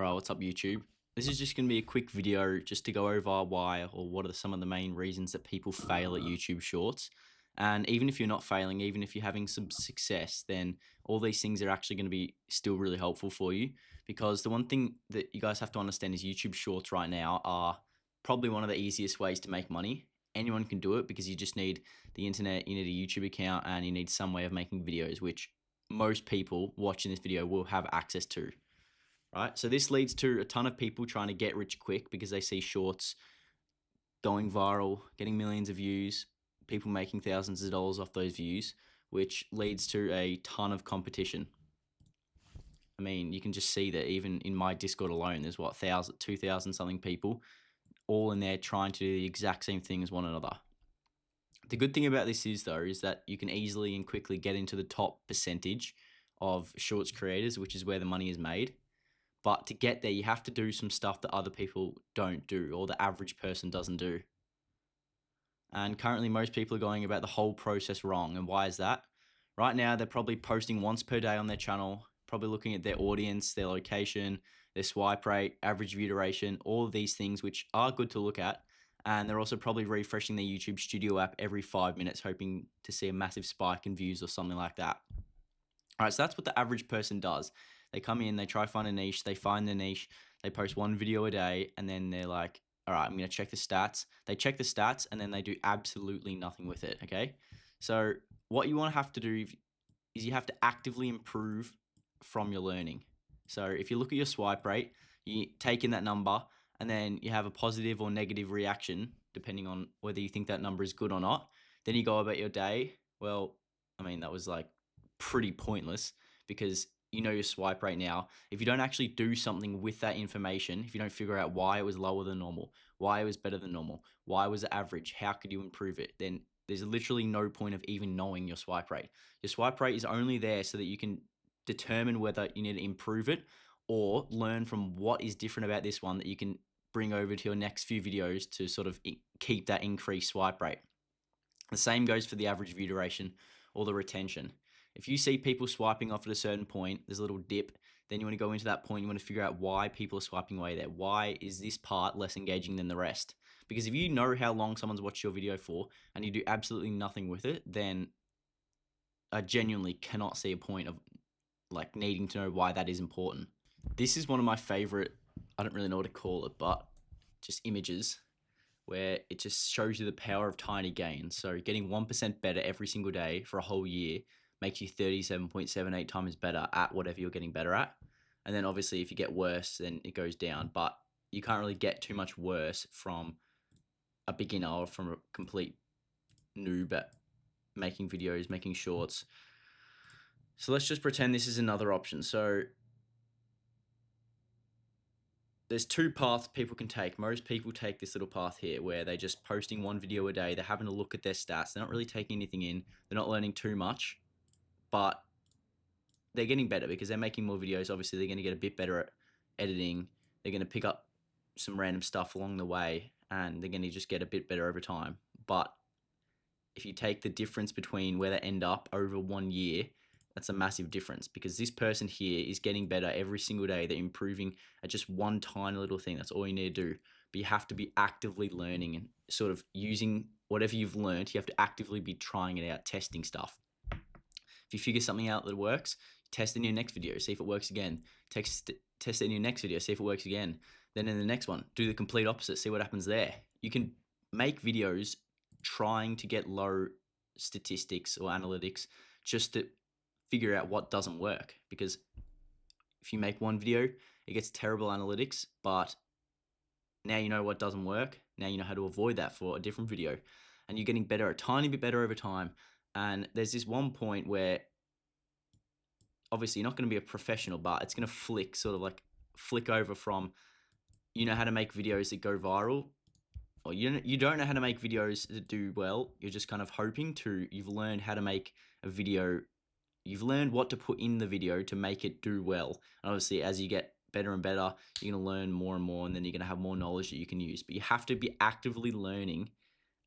Alright, what's up YouTube? This is just going to be a quick video just to go over why or what are some of the main reasons that people fail at YouTube Shorts. And even if you're not failing, even if you're having some success, then all these things are actually going to be still really helpful for you. Because the one thing that you guys have to understand is YouTube Shorts right now are probably one of the easiest ways to make money. Anyone can do it because you just need the internet, you need a YouTube account, and you need some way of making videos, which most people watching this video will have access to. Right? So this leads to a ton of people trying to get rich quick because they see shorts going viral, getting millions of views, people making thousands of dollars off those views, which leads to a ton of competition. I mean, you can just see that even in my Discord alone, there's 2,000 something people all in there trying to do the exact same thing as one another. The good thing about this is that you can easily and quickly get into the top percentage of shorts creators, which is where the money is made. But to get there, you have to do some stuff that other people don't do or the average person doesn't do. And currently, most people are going about the whole process wrong. And why is that? Right now, they're probably posting once per day on their channel, probably looking at their audience, their location, their swipe rate, average view duration, all of these things, which are good to look at. And they're also probably refreshing their YouTube Studio app every 5 minutes, hoping to see a massive spike in views or something like that. All right, so that's what the average person does. They come in, they try to find a niche, they find the niche, they post one video a day, and then they're like, all right, I'm going to check the stats. They check the stats, and then they do absolutely nothing with it, okay? So what you want to have to do is you have to actively improve from your learning. So if you look at your swipe rate, you take in that number, and then you have a positive or negative reaction, depending on whether you think that number is good or not. Then you go about your day. Well, I mean, that was like pretty pointless because you know your swipe rate now. If you don't actually do something with that information, if you don't figure out why it was lower than normal, why it was better than normal, why it was average, how could you improve it, then there's literally no point of even knowing your swipe rate. Your swipe rate is only there so that you can determine whether you need to improve it or learn from what is different about this one that you can bring over to your next few videos to sort of keep that increased swipe rate. The same goes for the average view duration or the retention. If you see people swiping off at a certain point, there's a little dip, then you want to go into that point, you want to figure out why people are swiping away there. Why is this part less engaging than the rest? Because if you know how long someone's watched your video for and you do absolutely nothing with it, then I genuinely cannot see a point of like needing to know why that is important. This is one of my favorite, I don't really know what to call it, but just images where it just shows you the power of tiny gains. So getting 1% better every single day for a whole year makes you 37.78 times better at whatever you're getting better at. And then obviously if you get worse, then it goes down. But you can't really get too much worse from a beginner or from a complete noob at making videos, making shorts. So let's just pretend this is another option. So there's two paths people can take. Most people take this little path here where they're just posting one video a day. They're having a look at their stats. They're not really taking anything in. They're not learning too much, but they're getting better because they're making more videos. Obviously, they're going to get a bit better at editing. They're going to pick up some random stuff along the way, and they're going to just get a bit better over time. But if you take the difference between where they end up over 1 year, that's a massive difference because this person here is getting better every single day. They're improving at just one tiny little thing. That's all you need to do. But you have to be actively learning and sort of using whatever you've learned. You have to actively be trying it out, testing stuff. If you figure something out that works, test it in your next video, see if it works again. Test it in your next video, see if it works again. Then in the next one, do the complete opposite, see what happens there. You can make videos trying to get low statistics or analytics just to figure out what doesn't work. Because if you make one video, it gets terrible analytics, but now you know what doesn't work. Now you know how to avoid that for a different video. And you're getting better, a tiny bit better over time. And there's this one point where obviously you're not going to be a professional, but it's going to flick over from you know how to make videos that go viral, or you don't know how to make videos that do well. You're just kind of hoping to. You've learned how to make a video. You've learned what to put in the video to make it do well. And obviously, as you get better and better, you're going to learn more and more, and then you're going to have more knowledge that you can use. But you have to be actively learning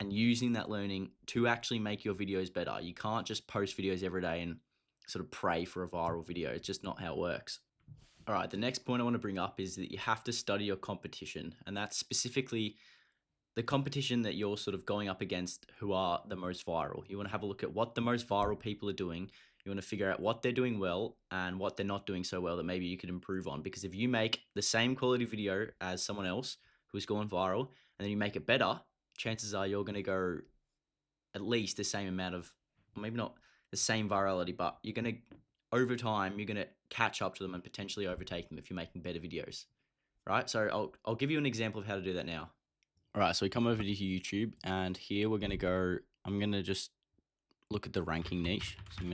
and using that learning to actually make your videos better. You can't just post videos every day and sort of pray for a viral video. It's just not how it works. All right, the next point I want to bring up is that you have to study your competition, and that's specifically the competition that you're sort of going up against who are the most viral. You want to have a look at what the most viral people are doing. You want to figure out what they're doing well and what they're not doing so well that maybe you could improve on. Because if you make the same quality video as someone else who's going viral and then you make it better, chances are you're going to go at least the same amount of, maybe not the same virality, but you're going to, over time, you're going to catch up to them and potentially overtake them if you're making better videos, right? So I'll give you an example of how to do that now. All right, so we come over to YouTube, and here we're going to go, I'm going to just look at the ranking niche. So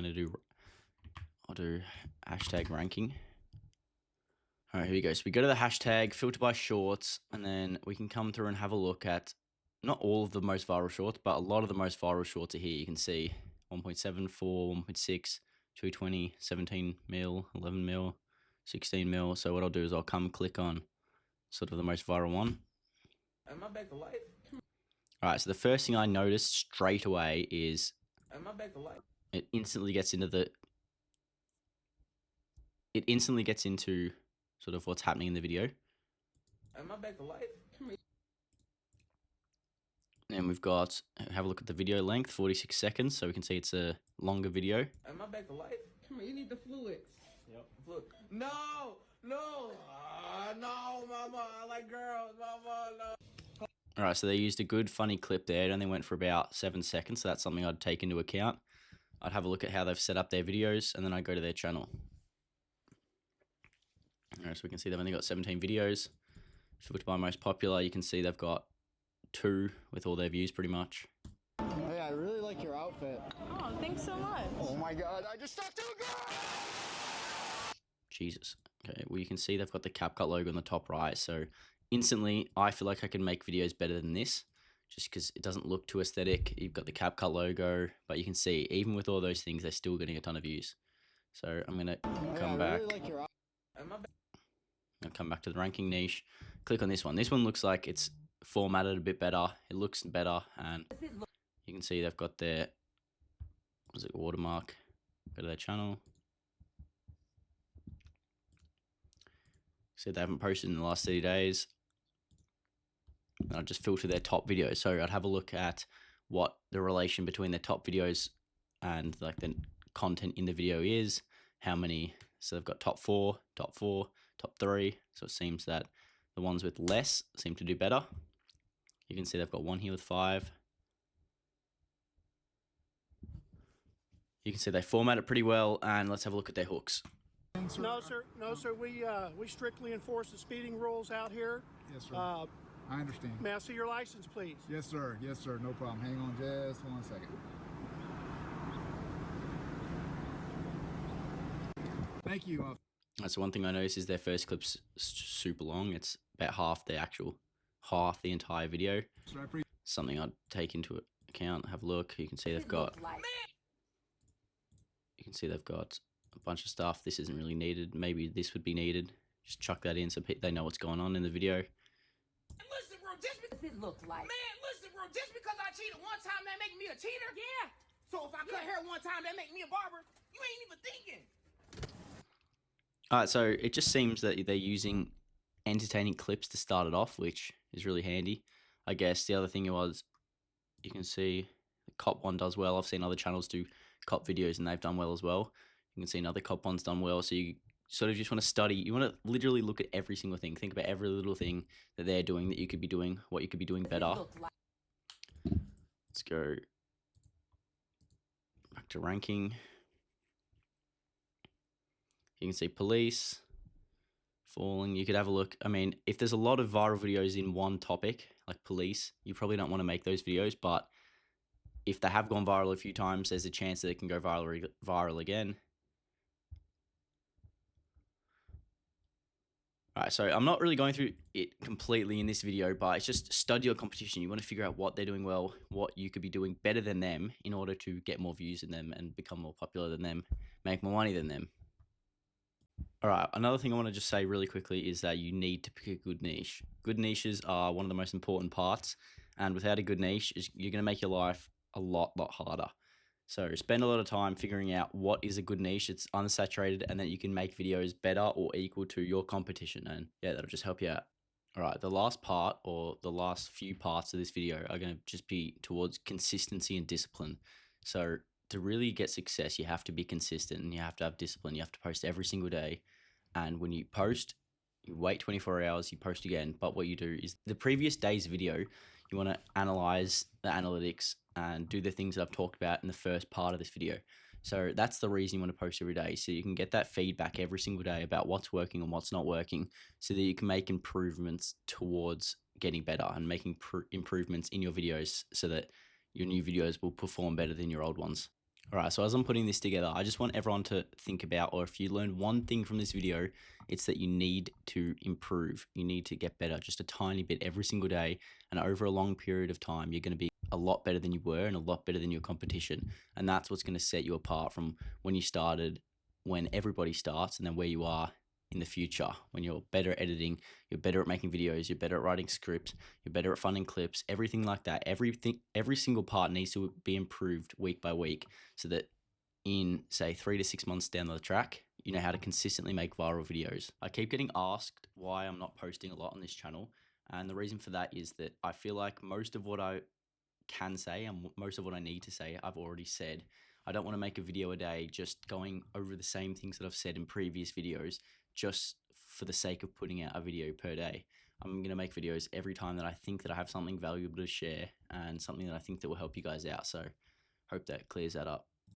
I'll do hashtag ranking. All right, here we go. So we go to the hashtag, filter by shorts, and then we can come through and have a look at not all of the most viral shorts, but a lot of the most viral shorts are here. You can see 1.74, 1.6, 220, 17 mil, 11 mil, 16 mil. So what I'll do is I'll come click on sort of the most viral one. Am I back to life? All right, so the first thing I noticed straight away is Am I back to life? it instantly gets into sort of what's happening in the video. Am I back to life? And we've got, have a look at the video length, 46 seconds, so we can see it's a longer video. Am I back to life? Come here, you need the fluids. Yep. Fluid. No, no, no, mama, I like girls, mama, no. All right, so they used a good, funny clip there. It only went for about 7 seconds, so that's something I'd take into account. I'd have a look at how they've set up their videos, and then I'd go to their channel. All right, so we can see they've only got 17 videos. Filtered by most popular, you can see they've got 2 with all their views pretty much. Hey, I really like your outfit. Oh, thanks so much. Oh my god, I just talked to a girl! Jesus. Okay, well, you can see they've got the CapCut logo on the top right, so instantly I feel like I can make videos better than this just because it doesn't look too aesthetic. You've got the CapCut logo, but you can see even with all those things, they're still getting a ton of views. So I'm going to come back. Really like your I'll come back to the ranking niche. Click on this one. This one looks like it's formatted a bit better. It looks better, and you can see they've got their watermark. Go to their channel. See they haven't posted in the last 30 days. And I'll just filter their top videos. So I'd have a look at what the relation between their top videos and like the content in the video is. How many? So they've got top 4, top 3. So it seems that the ones with less seem to do better. You can see they've got one here with 5. You can see they format it pretty well, and let's have a look at their hooks. No, sir. No, sir. We strictly enforce the speeding rules out here. Yes, sir. I understand. May I see your license, please? Yes, sir. Yes, sir. No problem. Hang on just 1 second. Thank you. That's one thing I noticed is their first clip's super long. It's about half the entire video. Something I'd take into account. Have a look. You can see they've got. You can see they've got a bunch of stuff. This isn't really needed. Maybe this would be needed. Just chuck that in so they know what's going on in the video. Listen, bro, just because it looks like. Man, listen, bro, just because I cheated one time, that make me a cheater? Yeah. So if I cut hair one time, that make me a barber? You ain't even thinking. All right, so it just seems that they're using entertaining clips to start it off, which is really handy. I guess the other thing was, you can see the cop one does well. I've seen other channels do cop videos and they've done well as well. You can see another cop one's done well. So you sort of just want to study. You want to literally look at every single thing. Think about every little thing that they're doing that you could be doing, what you could be doing better. Let's go back to ranking. You can see police, falling. You could have a look. I mean, if there's a lot of viral videos in one topic, like police, you probably don't want to make those videos. But if they have gone viral a few times, there's a chance that it can go viral again. All right, so I'm not really going through it completely in this video, but it's just study your competition. You want to figure out what they're doing well, what you could be doing better than them in order to get more views than them and become more popular than them, make more money than them. All right, another thing I want to just say really quickly is that you need to pick a good niche. Good niches are one of the most important parts, and without a good niche, you're going to make your life a lot harder. So spend a lot of time figuring out what is a good niche, it's unsaturated, and then you can make videos better or equal to your competition. And yeah, that'll just help you out. All right, the last part or the last few parts of this video are going to just be towards consistency and discipline. So to really get success, you have to be consistent and you have to have discipline. You have to post every single day. And when you post, you wait 24 hours, you post again. But what you do is the previous day's video, you want to analyze the analytics and do the things that I've talked about in the first part of this video. So that's the reason you want to post every day. So you can get that feedback every single day about what's working and what's not working so that you can make improvements towards getting better and making improvements in your videos so that your new videos will perform better than your old ones. All right, so as I'm putting this together, I just want everyone to think about, or if you learned one thing from this video, it's that you need to improve. You need to get better just a tiny bit every single day. And over a long period of time, you're going to be a lot better than you were and a lot better than your competition. And that's what's going to set you apart from when you started, when everybody starts, and then where you are in the future, when you're better at editing, you're better at making videos, you're better at writing scripts, you're better at funding clips, everything like that. Every single part needs to be improved week by week so that in, say, 3 to 6 months down the track, you know how to consistently make viral videos. I keep getting asked why I'm not posting a lot on this channel. And the reason for that is that I feel like most of what I can say and most of what I need to say, I've already said. I don't want to make a video a day just going over the same things that I've said in previous videos just for the sake of putting out a video per day. I'm going to make videos every time that I think that I have something valuable to share and something that I think that will help you guys out. So hope that clears that up.